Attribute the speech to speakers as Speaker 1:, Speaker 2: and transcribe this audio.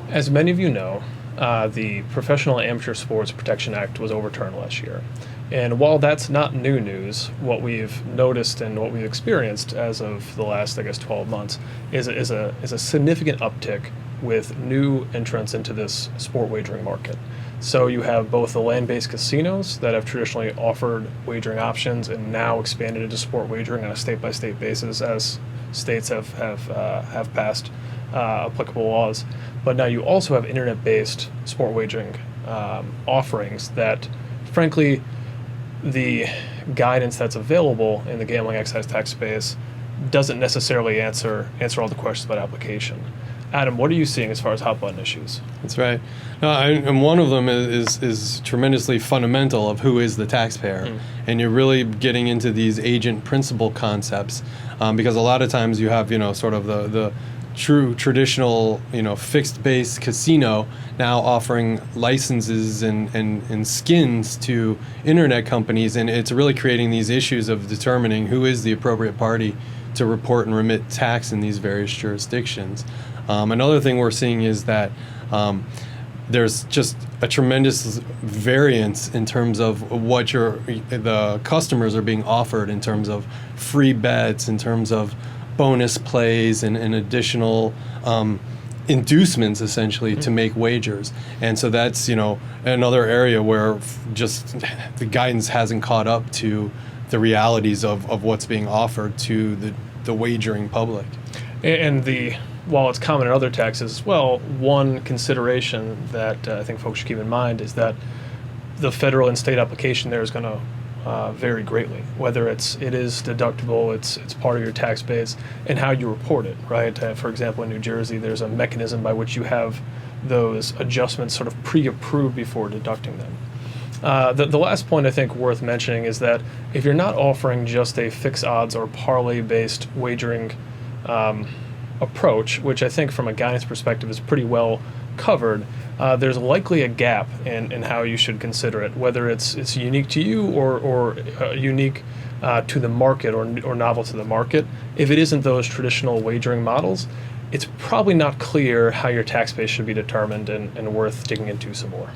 Speaker 1: As many of you know, the Professional Amateur Sports Protection Act was overturned last year. And while that's not new news, what we've noticed and what we've experienced as of the last, 12 months is a significant uptick with new entrants into this sport wagering market. So you have both the land-based casinos that have traditionally offered wagering options and now expanded into sport wagering on a state-by-state basis as states have passed applicable laws. But now you also have internet-based sport wagering offerings that, frankly, the guidance that's available in the gambling excise tax space doesn't necessarily answer all the questions about application. Adam, what are you seeing as far as hot button issues?
Speaker 2: That's right. No, and one of them is tremendously fundamental of who is the taxpayer. And you're really getting into these agent principal concepts because a lot of times you have, sort of the true traditional, fixed base casino now offering licenses and skins to internet companies, and it's really creating these issues of determining who is the appropriate party to report and remit tax in these various jurisdictions. Another thing we're seeing is that there's just a tremendous variance in terms of what the customers are being offered in terms of free bets, in terms of bonus plays and additional inducements essentially to make wagers. And so that's, another area where just the guidance hasn't caught up to the realities of what's being offered to the wagering public.
Speaker 1: And while it's common in other taxes as well, one consideration that I think folks should keep in mind is that the federal and state application there is going to vary greatly, whether it is deductible, it's part of your tax base, and how you report it, right? For example, in New Jersey, there's a mechanism by which you have those adjustments sort of pre-approved before deducting them. The last point I think worth mentioning is that if you're not offering just a fixed odds or parlay-based wagering approach, which I think from a guidance perspective is pretty well covered, there's likely a gap in how you should consider it, whether it's unique to you or unique to the market or novel to the market. If it isn't those traditional wagering models, it's probably not clear how your tax base should be determined and worth digging into some more.